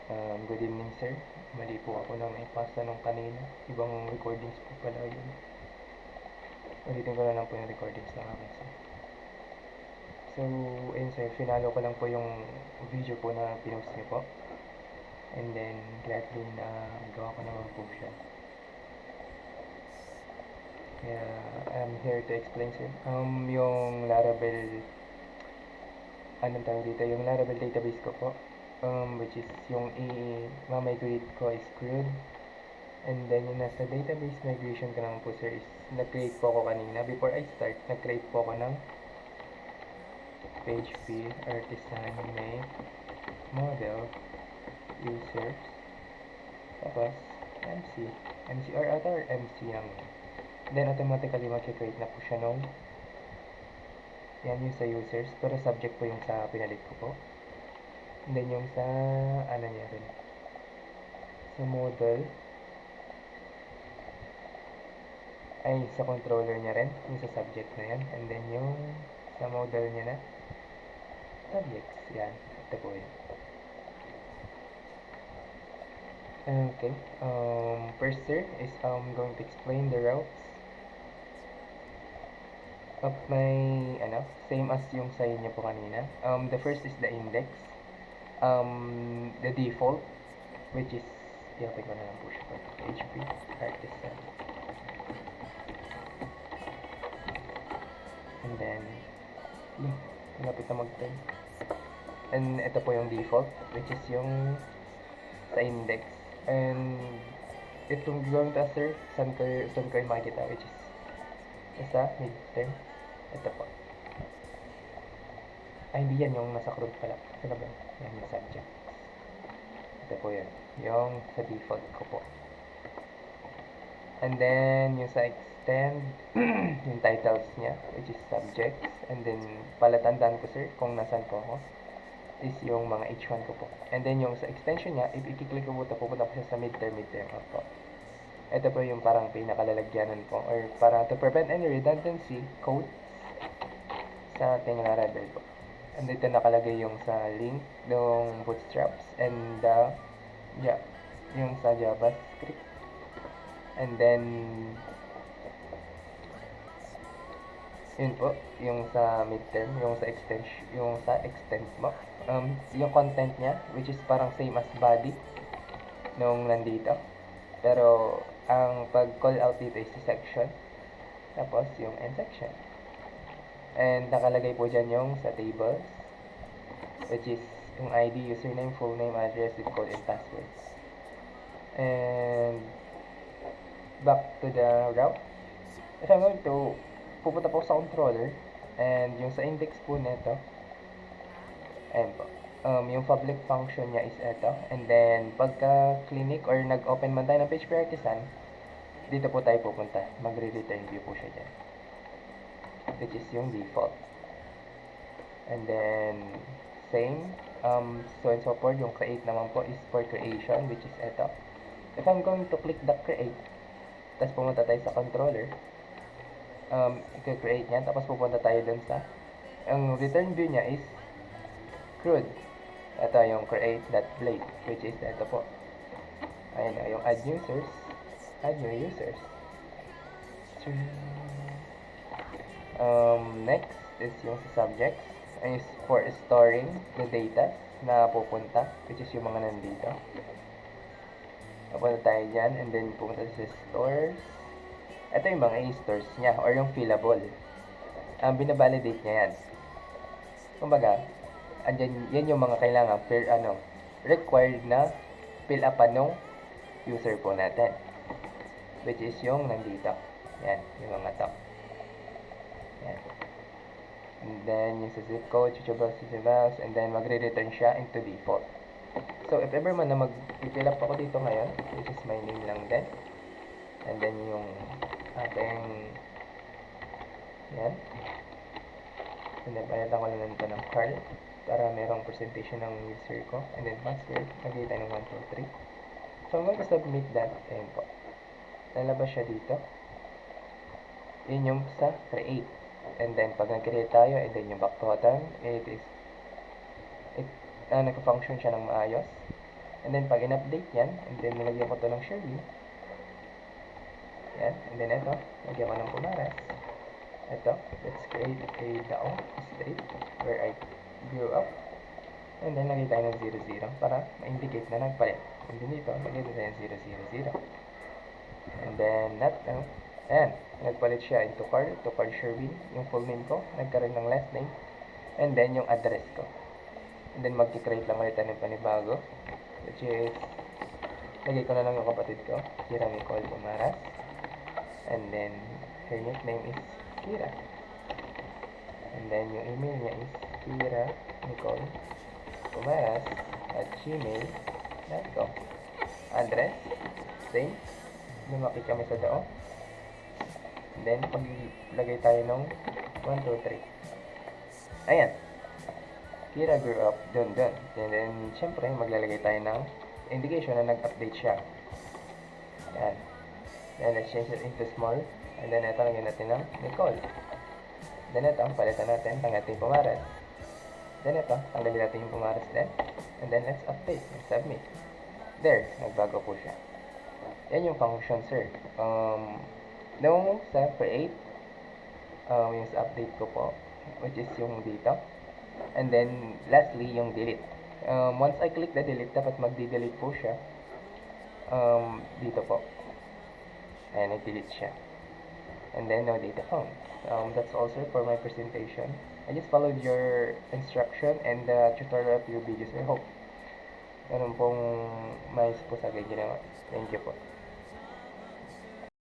Good evening, sir. Mali po ako nang ipasa nung kanina. Ibang recordings po pala yun. Ulitin ko na lang po yung recordings ng akin, sir. So, ayun, sir. Finalo ko lang po yung video po na pinost niyo po. And then, gladly na gawa ko naman po siya. Kaya, I'm here to explain, sir. Yung Laravel, anong tawag dito? Yung Laravel database ko po. Which is yung i-migrate ko is CRUD. And then yung nasa database migration ko naman po, sir, is nag-create po ako kanina. Before I start, nag-create po ako ng PHP artisan make model users tapos MC MCR ata or MC lang. Then automatically mag-create na po siya nung yan yung sa users, pero subject po yung sa pinalit ko po. And then yung sa ano niya rin sa model ay sa controller niya rin yung sa subject na yan. And then yung sa model niya na subjects, yan, ito po yun. Okay, first, sir, is I'm going to explain the routes of my, same as yung sa inyo po kanina. The first is the index. The default, which is, i-open ko na lang po siya po, PHP artisan. And then, malapit na mag-turn. And ito po yung default, which is yung sa index. And itong going to sir, saan ko yung makikita, which is sa midterm. Ito po. Ay, hindi yan yung nasa CRUD pala. Saan ba? Yan yung subject. Ito po yan. Yung sa default ko po. And then, yung sa extend, yung titles niya, which is subjects. And then, palatandaan ko, sir, kung nasan po ako, is yung mga H1 ko po. And then, yung sa extension niya, if i-click ko po, pupunta po siya sa midterm po. Ito po yung parang pinakalalagyanan po, or para to prevent any redundancy code sa ating Laravel po. And dito nakalagay yung sa link ng bootstraps and yung sa JavaScript. And then, yun po, yung sa midterm, yung sa extend mo. Yung content niya, which is parang same as body nung nandito. Pero, ang pag-call out dito is section. Tapos, yung end section. And nakalagay po dyan yung sa tables, which is yung ID, username, full name, address, zip code, and password. And back to the route. If I'm going to pupunta po sa controller, and yung sa index po nito, ayan po. Yung public function niya is ito. And then, pagka clinic or nag-open man tayo ng PHP Artisan, dito po tayo pupunta. Magre-return view po siya dyan, which is yung default. And then, same. So and so forth. Yung create naman po is for creation, which is ito. If I'm going to click the create, tapos pumunta tayo sa controller, i-create niya, tapos pupunta tayo dun sa, ang return view niya is CRUD. Ito yung create.blade, which is ito po. Ayun, yung add users, add new users. Next is yung sa subjects, is for storing the data na pupunta, which is yung mga nandito. Pupunta tayo dyan, and then pupunta sa stores. Ito yung mga stores niya, or yung fillable. Binabalidate niya yan. Kumbaga, andyan, yan yung mga kailangan required na fill upan ng user po natin, which is yung nandito. Yan, yung mga to. Yan. And then, yung sa zip code, chuchubas, and then magre-return siya into default. So, if ever man na mag-fill up ako dito ngayon, which is my name lang din, and then yung ating yan, and then palitan ko lang ito ng Carl para merong presentation ng user ko, and then password, nagigit tayo ng 1, 2, 3. So, I'm going to submit that. Ayan po, lalabas siya dito. Yun yung sa create. And then, pag nag-create tayo, and then yung back button, nagka-function siya ng maayos. And then, pag in-update yan, and then nilagyan ko to ng Sherwin. Yan. And then, ito, lagyan ko ng Pumaras. Ito, let's create a Dao street where I grew up. And then, lagay tayo ng 00 para ma-indicate na nagpalit. And then dito, lagay tayo ng 000. And then, ayan, nagpalit siya into card Sherwin. Yung full name ko, nagkaroon ng last name. And then, yung address ko. And then, mag-create lang ulit ng panibago. Which is, lagay ko na lang yung kapatid ko, Kira Nicole Pumaras. And then, her nickname is Kira. And then, yung email niya is Kira Nicole Pumaras at gmail.com. Address, same. Lumaki kami sa Dao. And then, paglagay tayo ng 1, 2, 3. Ayan. Kira grew up dun. And then, syempre, maglalagay tayo ng indication na nag-update siya. Ayan. Then, let's change it into small. And then, ito, lagyan natin ng Nicole. Then, ito, palitan natin. Tanggalin yung Pumaras. Then, ito, tanggalin natin yung Pumaras din. And then, let's update and submit. There, nagbago po siya. Yan yung function, sir. Nung sa create, yung sa update ko po, which is yung dito. And then, lastly, yung delete. Once I click the delete, dapat magdi-delete po siya. Dito po. And I-delete siya. And then, no data found. That's also for my presentation. I just followed your instruction and the tutorial of your videos. I hope ganun pong mais po sa ginawa. Thank you po.